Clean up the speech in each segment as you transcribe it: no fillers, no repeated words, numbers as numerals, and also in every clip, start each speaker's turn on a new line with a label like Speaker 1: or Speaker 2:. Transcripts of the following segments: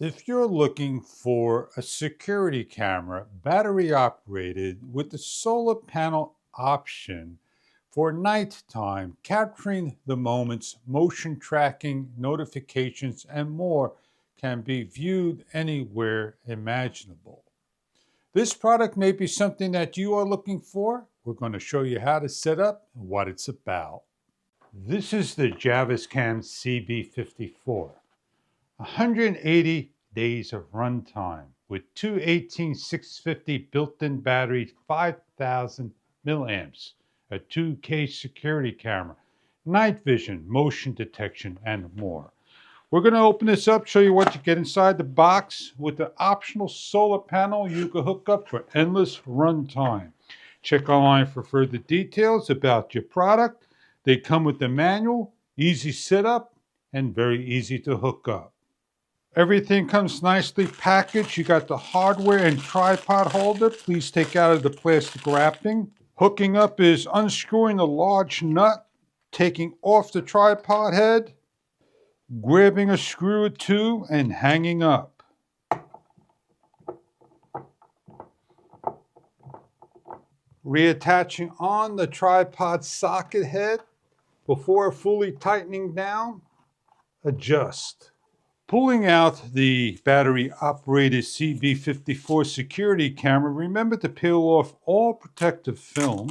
Speaker 1: If you're looking for a security camera, battery operated with the solar panel option for nighttime, capturing the moments, motion tracking, notifications, and more can be viewed anywhere imaginable. This product may be something that you are looking for. We're going to show you how to set up and what it's about. This is the FUNSTORM CB54. 180 days of runtime with two 18650 built-in batteries, 5000 milliamps, a 2K security camera, night vision, motion detection, and more. We're going to open this up, show you what you get inside the box. With the optional solar panel, you can hook up for endless runtime. Check online for further details about your product. They come with the manual, easy setup, and very easy to hook up. Everything comes nicely packaged. You got the hardware and tripod holder. Please take out of the plastic wrapping. Hooking up is unscrewing the large nut, taking off the tripod head, grabbing a screw or two, and hanging up. Reattaching on the tripod socket head before fully tightening down. Adjust. Pulling out the battery-operated CB54 security camera, remember to peel off all protective film.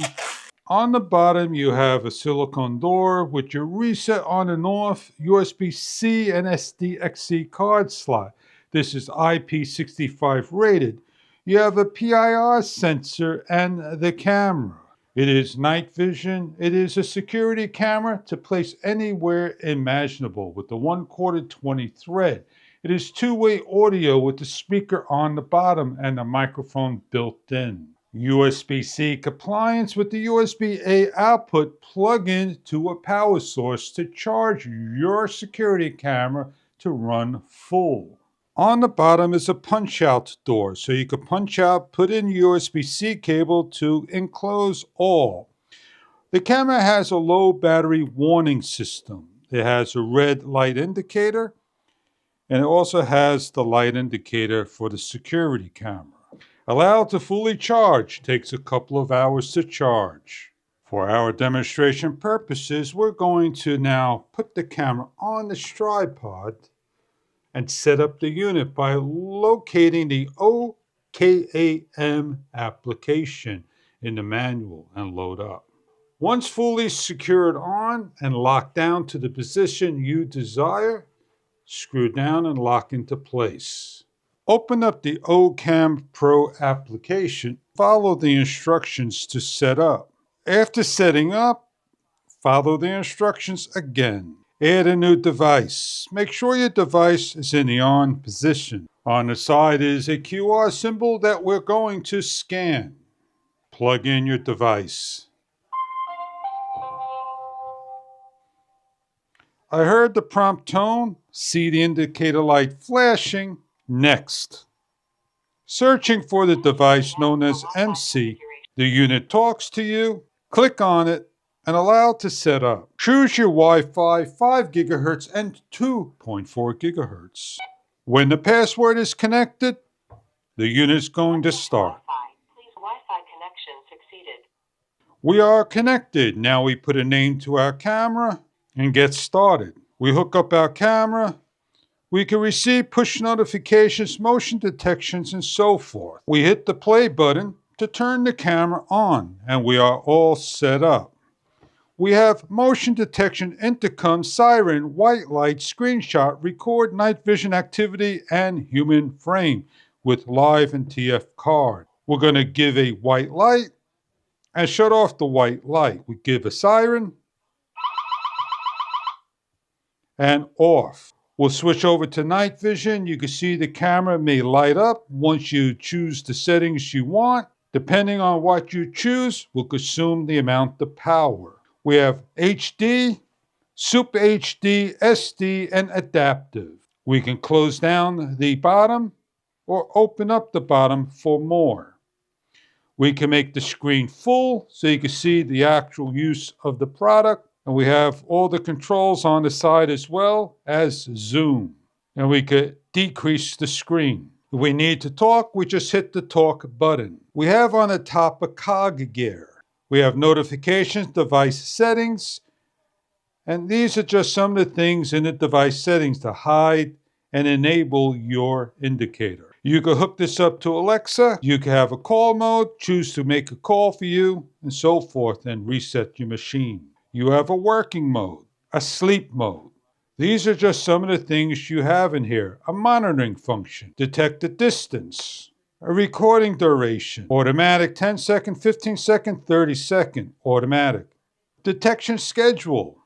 Speaker 1: On the bottom, you have a silicone door with your reset on and off, USB-C and SDXC card slot. This is IP65 rated. You have a PIR sensor and the camera. It is night vision. It is a security camera to place anywhere imaginable with the 1/4 20 thread. It is two-way audio with the speaker on the bottom and the microphone built in. USB-C compliance with the USB-A output plug-in to a power source to charge your security camera to run full. On the bottom is a punch-out door, so you can punch out, put in USB-C cable to enclose all. The camera has a low battery warning system. It has a red light indicator, and it also has the light indicator for the security camera. Allowed to fully charge, takes a couple of hours to charge. For our demonstration purposes, we're going to now put the camera on this tripod and set up the unit by locating the O-KAM application in the manual and load up. Once fully secured on and locked down to the position you desire, screw down and lock into place. Open up the O-KAM Pro application. Follow the instructions to set up. After setting up, follow the instructions again. Add a new device. Make sure your device is in the on position. On the side is a QR symbol that we're going to scan. Plug in your device. I heard the prompt tone. See the indicator light flashing. Next. Searching for the device known as MC. The unit talks to you. Click on it and allow to set up. Choose your Wi-Fi 5 GHz and 2.4 GHz. When the password is connected, the unit is going to start.
Speaker 2: Wi-Fi connection succeeded.
Speaker 1: We are connected. Now we put a name to our camera and get started. We hook up our camera. We can receive push notifications, motion detections, and so forth. We hit the play button to turn the camera on, and we are all set up. We have motion detection, intercom, siren, white light, screenshot, record night vision activity, and human frame with live and TF card. We're going to give a white light and shut off the white light. We give a siren and off. We'll switch over to night vision. You can see the camera may light up once you choose the settings you want. Depending on what you choose, will consume the amount of power. We have HD, Super HD, SD, and adaptive. We can close down the bottom or open up the bottom for more. We can make the screen full so you can see the actual use of the product. And we have all the controls on the side as well as zoom. And we could decrease the screen. If we need to talk, we just hit the talk button. We have on the top a cog gear. We have notifications, device settings, and these are just some of the things in the device settings to hide and enable your indicator. You can hook this up to Alexa, you can have a call mode, choose to make a call for you, and so forth, and reset your machine. You have a working mode, a sleep mode. These are just some of the things you have in here. A monitoring function, detect the distance, a recording duration, automatic 10-second, 15-second, 30-second, automatic. Detection schedule,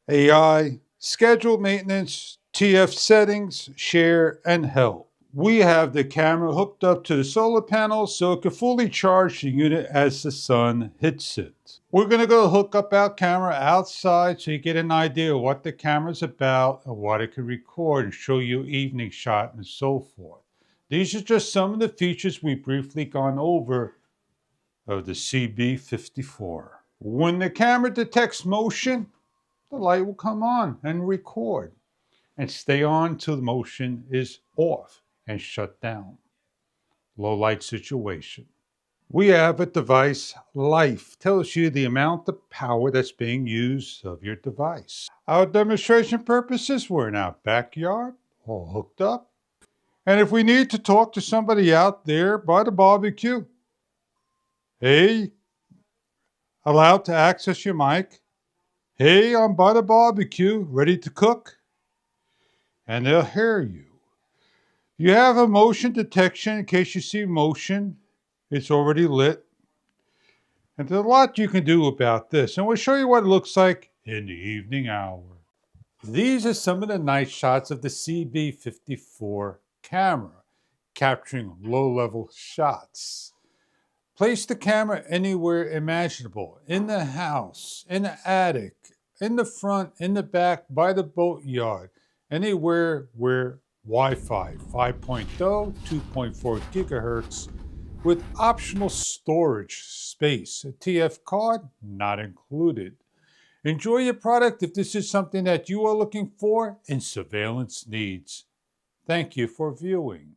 Speaker 1: AI, schedule maintenance, TF settings, share, and help. We have the camera hooked up to the solar panel so it can fully charge the unit as the sun hits it. We're going to go hook up our camera outside so you get an idea of what the camera's about and what it can record and show you evening shot and so forth. These are just some of the features we've briefly gone over of the CB54. When the camera detects motion, the light will come on and record and stay on till the motion is off and shut down. Low light situation. We have a device life. Tells you the amount of power that's being used of your device. Our demonstration purposes, we're in our backyard, all hooked up. And if we need to talk to somebody out there by the barbecue, hey, allowed to access your mic. Hey, I'm by the barbecue, ready to cook. And they'll hear you. You have a motion detection in case you see motion. It's already lit. And there's a lot you can do about this. And we'll show you what it looks like in the evening hour. These are some of the night shots of the CB54 camera, capturing low-level shots. Place the camera anywhere imaginable, in the house, in the attic, in the front, in the back, by the boatyard, anywhere where Wi-Fi 5.0, 2.4 gigahertz, with optional storage space. A TF card not included. Enjoy your product if this is something that you are looking for in surveillance needs. Thank you for viewing.